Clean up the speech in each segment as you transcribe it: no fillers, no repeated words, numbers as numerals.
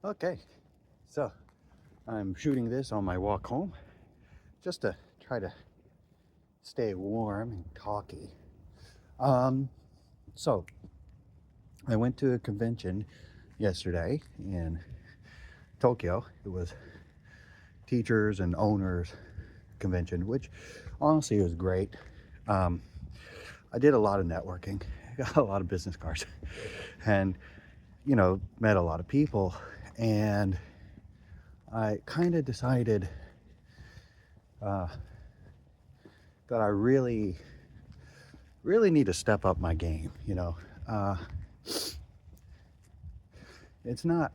Okay, so I'm shooting this on my walk home just to try to stay warm and talky. Um, so I went to a convention yesterday in Tokyo. It was teachers and owners convention, which honestly was great. Um, I did a lot of networking, got a lot of business cards, and met a lot of people. And I kind of decided uh, that I really need to step up my game. It's not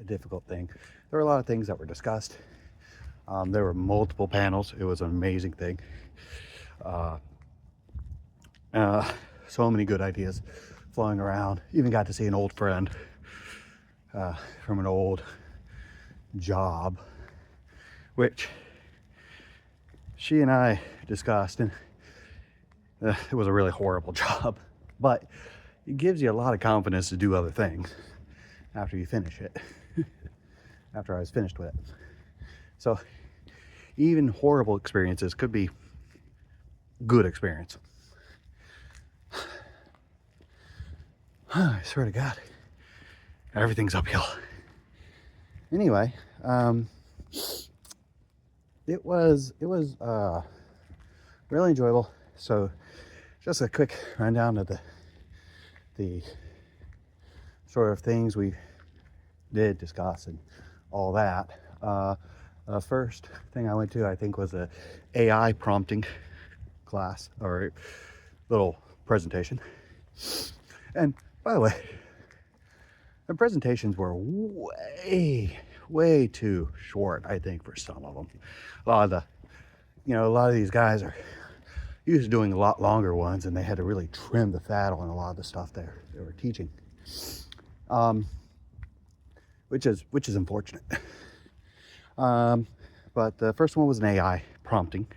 a difficult thing. There were a lot of things that were discussed. There were multiple panels. It was an amazing thing. Uh, uh, so many good ideas flowing around. Even got to see an old friend from an old job, which she and I discussed, and it was a really horrible job, but it gives you a lot of confidence to do other things after you finish it. After I was finished with it. So even horrible experiences could be good experience. I swear to God, everything's uphill. Anyway, it was really enjoyable. So just a quick rundown of the sort of things we did discuss and all that. First thing I went to, I think, was a AI prompting class or little presentation. And by the way, the presentations were way too short, I think, for some of them. A lot of these guys are used to doing a lot longer ones, and they had to really trim the fat on a lot of the stuff they were teaching, which is unfortunate. But the first one was an AI prompting,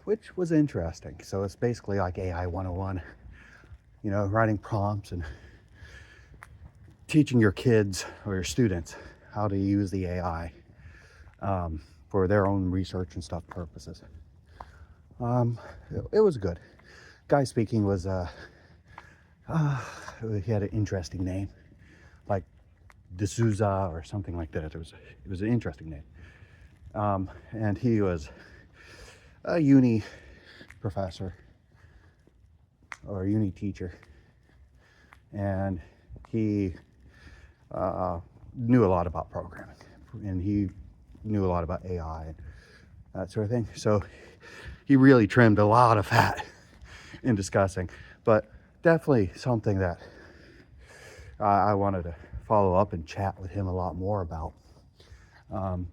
which was interesting. So it's basically like AI 101, writing prompts and teaching your kids or your students how to use the AI for their own research and stuff purposes. It was good. Guy speaking was he had an interesting name, like D'Souza or something like that. It was an interesting name. And he was a uni professor or a uni teacher, and he knew a lot about programming, and he knew a lot about AI and that sort of thing. So he really trimmed a lot of fat in discussing, but definitely something that I wanted to follow up and chat with him a lot more about.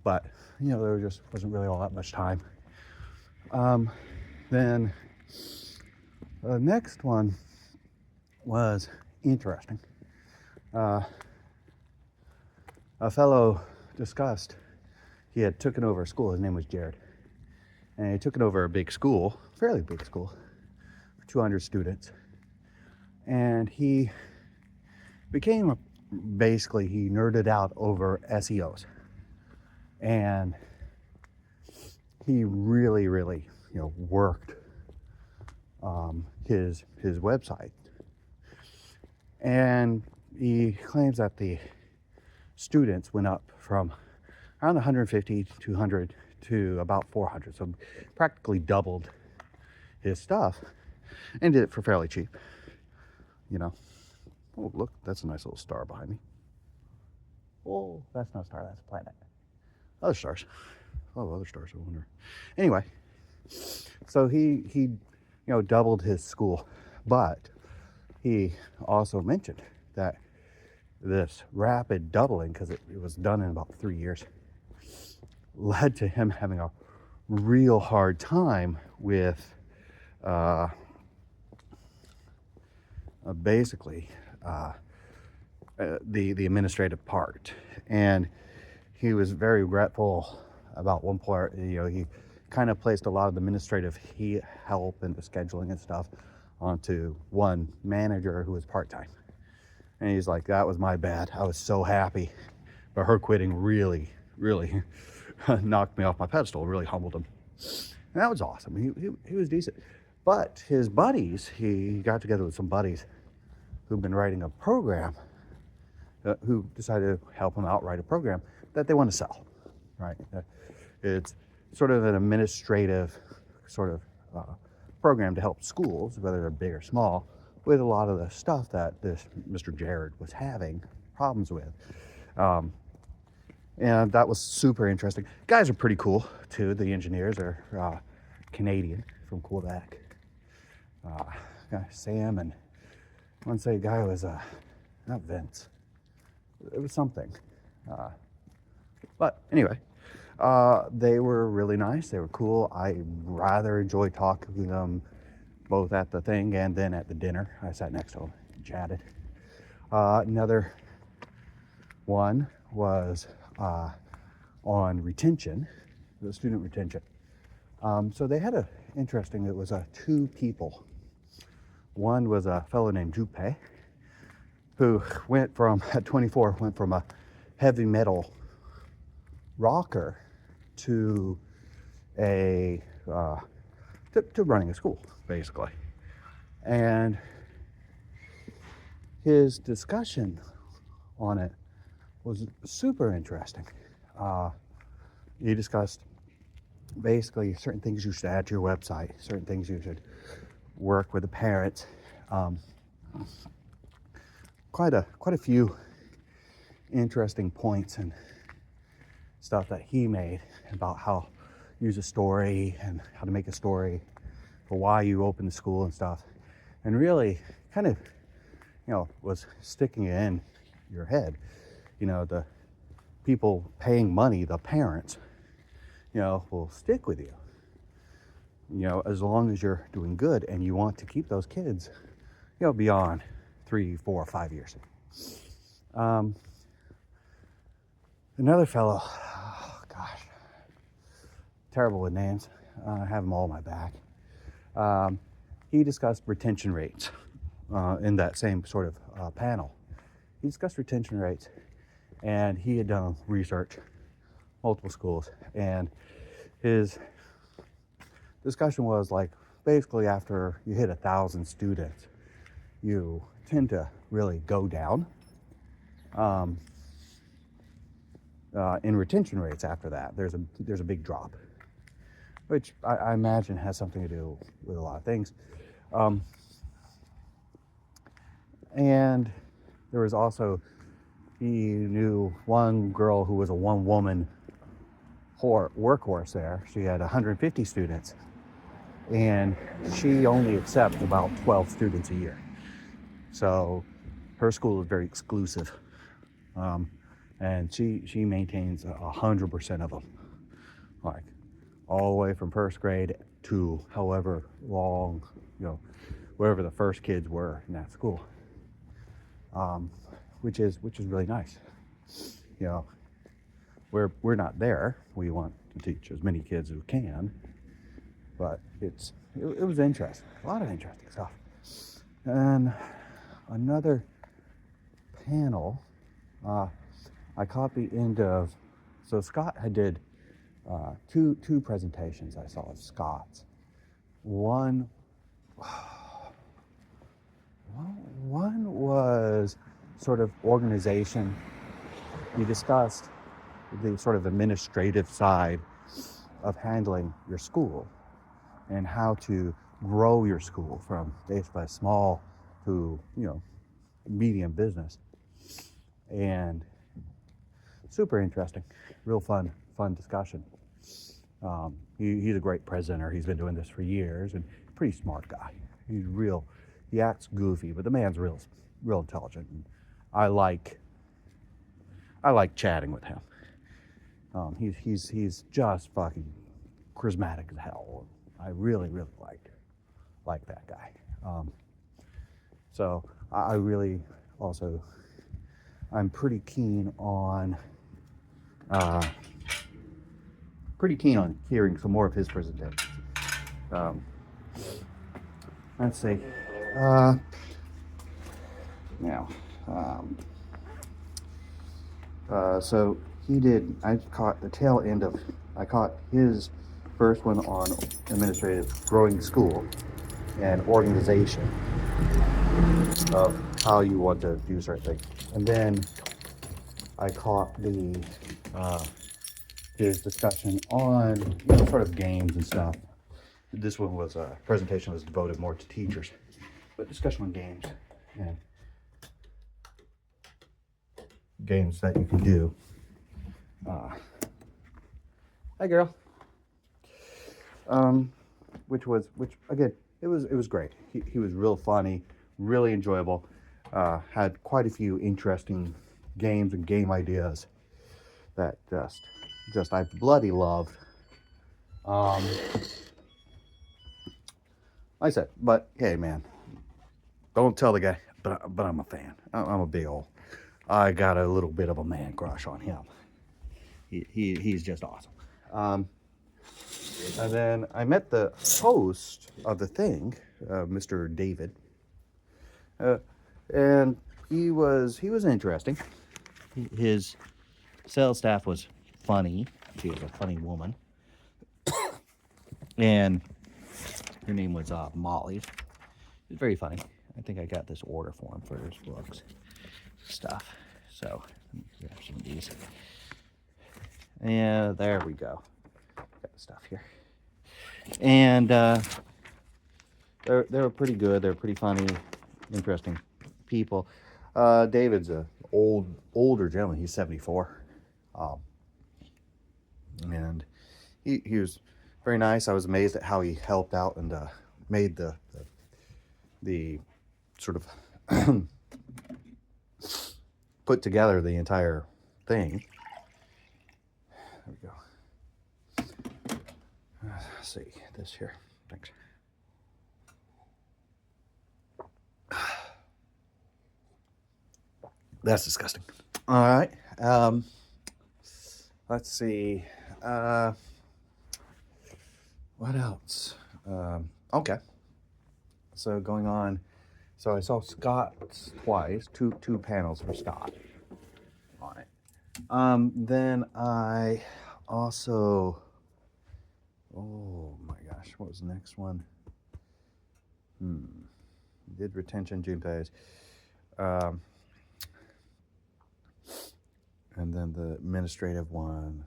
But there just wasn't really all that much time. Then the next one was interesting. A fellow discussed, he had taken over a school. His name was Jared, and he took it over a big school, fairly big school, for 200 students. And he basically he nerded out over SEOs, and he really worked his website. And he claims that the students went up from around 150 to 200 to about 400, so practically doubled his stuff, and did it for fairly cheap. Oh, look, that's a nice little star behind me. Oh, that's not a star, that's a planet. Other stars. Oh, other stars, I wonder. Anyway, so he doubled his school, but he also mentioned that this rapid doubling, because it was done in about 3 years, led to him having a real hard time with basically the administrative part. And he was very regretful about one part. He kind of placed a lot of the administrative help and the scheduling and stuff onto one manager who was part-time. And he's like, that was my bad. I was so happy but her quitting really knocked me off my pedestal, really humbled him. And that was awesome. He was decent. But his buddies, he got together with some buddies who've been writing a program, who decided to help him out write a program that they want to sell, right? It's sort of an administrative sort of program to help schools, whether they're big or small, with a lot of the stuff that this Mr. Jared was having problems with. And that was super interesting. Guys are pretty cool too. The engineers are Canadian from Quebec. Sam, and I want to say a guy was not Vince. It was something. But anyway, they were really nice. They were cool. I rather enjoyed talking to them both at the thing and then at the dinner. I sat next to them and chatted. Another one was on retention, the student retention. So they had it was two people. One was a fellow named Jupe, who at 24, went from a heavy metal rocker to to running a school, basically. And his discussion on it was super interesting. He discussed basically certain things you should add to your website, certain things you should work with the parents. Quite a few interesting points and stuff that he made about how to use a story and how to make a story for why you open the school and stuff, and really kind of, was sticking it in your head. The people paying money, the parents, will stick with you, as long as you're doing good and you want to keep those kids, beyond 3, 4, 5 years. Another fellow, oh gosh, terrible with names. I have them all on my back. He discussed retention rates in that same sort of panel. He discussed retention rates, and he had done research, multiple schools, and his discussion was like, basically after you hit 1,000 students, you tend to really go down in retention rates. After that, there's a big drop, which I imagine has something to do with a lot of things. And there was also, he knew one girl who was a one-woman workhorse there. She had 150 students, and she only accepts about 12 students a year. So her school is very exclusive, and she maintains 100% of them, like all the way from first grade to however long, wherever the first kids were in that school, which is really nice. We're not there. We want to teach as many kids as we can, but it was interesting, a lot of interesting stuff. And another panel, I caught the end of, so Scott had did two presentations I saw of Scott's. One was sort of organization. He discussed the sort of administrative side of handling your school and how to grow your school from basically a small to, medium business. And super interesting, real fun discussion. He's a great presenter. He's been doing this for years, and pretty smart guy. He acts goofy, but the man's real intelligent. And I like chatting with him. He's just fucking charismatic as hell. I really like that guy. So I really also, I'm pretty keen on hearing some more of his presentations. Let's see. Now, So he did. I caught the tail end of. I caught his first one on administrative growing school and organization of how you want to do certain things, and then I caught the uh, his discussion on sort of games and stuff. This one was a presentation was devoted more to teachers, but discussion on games and games that you can do. Hi, girl. Which again, it was great. He was real funny, really enjoyable. Had quite a few interesting games and game ideas that just I bloody loved. Like I said, but hey, man, don't tell the guy. But I'm a fan. I'm a big old. I got a little bit of a man crush on him. He's just awesome. And then I met the host of the thing, Mr. David, and he was interesting. His sales staff was funny. She was a funny woman, and her name was Molly. It was very funny. I think I got this order for him for his books stuff. So let me grab some of these. And there we go. Got the stuff here. And they were pretty good. They're pretty funny, interesting people. David's a older gentleman. He's 74, and he was very nice. I was amazed at how he helped out and made the sort of put together the entire thing. There we go. Let's see this here. Thanks. That's disgusting. All right. Let's see. What else? Okay. So going on. So I saw Scott twice. Two panels for Scott on it. Then I also. Oh my gosh, what was the next one? Did retention, June pays. And then the administrative one.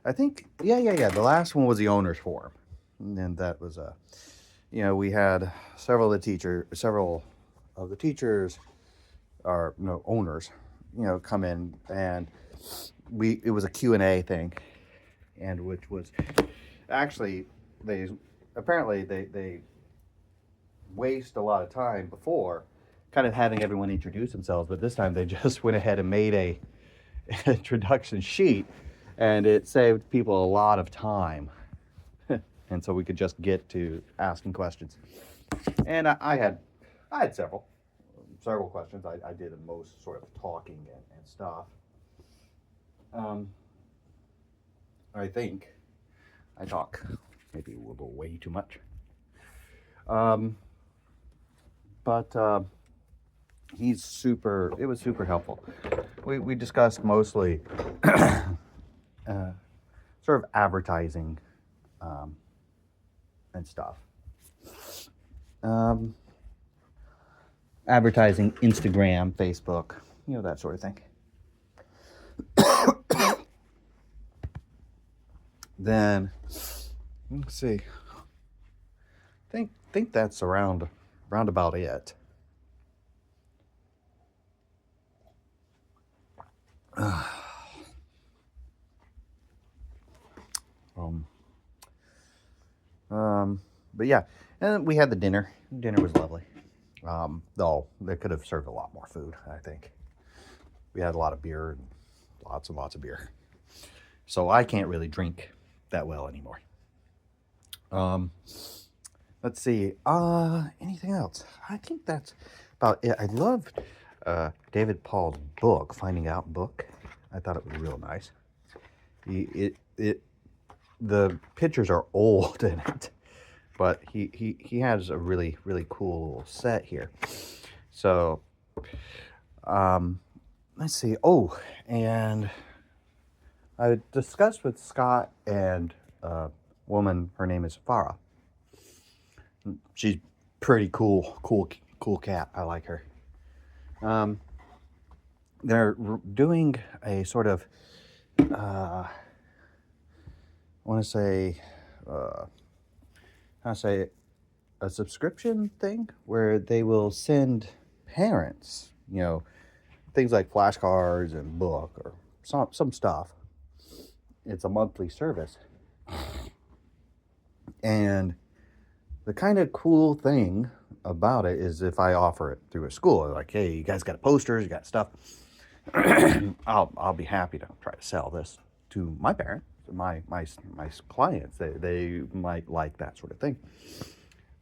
I think, yeah. The last one was the owner's forum. And then that was we had several of the teachers are owners, come in, and it was a Q&A thing, and which was actually they waste a lot of time before kind of having everyone introduce themselves, but this time they just went ahead and made a introduction sheet, and it saved people a lot of time. And so we could just get to asking questions. And I had several questions. I did the most sort of talking and stuff. I think I talk maybe a little way too much. But it was super helpful. We discussed mostly sort of advertising and stuff. Advertising, Instagram, Facebook, that sort of thing. Then let's see. Think that's around about it. But yeah, and we had the dinner. Dinner was lovely. Though they could have served a lot more food, I think. We had a lot of beer, and lots of beer. So I can't really drink that well anymore. Let's see. Anything else? I think that's about it. I loved David Paul's book, Finding Out book. I thought it was real nice. The pictures are old in it, but he has a really cool set here. So let's see. Oh, and I discussed with Scott and a woman. Her name is Farah. She's pretty cool cat. I like her. Um, they're doing a sort of, I want to say, how to say it, a subscription thing where they will send parents, things like flashcards and book or some stuff. It's a monthly service. And the kind of cool thing about it is if I offer it through a school, like, hey, you guys got posters, you got stuff, I'll be happy to try to sell this to my parents, my clients. They might like that sort of thing.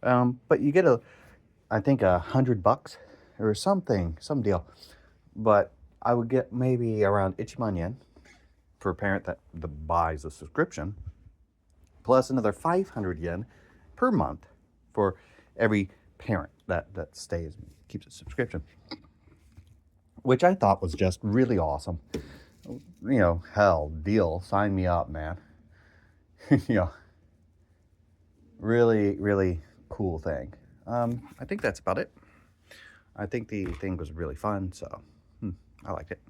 But you get I think $100 or something, some deal. But I would get maybe around Ichiman yen for a parent that buys a subscription, plus another 500 yen per month for every parent that stays and keeps a subscription, which I thought was just really awesome. Hell, deal, sign me up, man. Really, really cool thing. I think that's about it. I think the thing was really fun, so I liked it.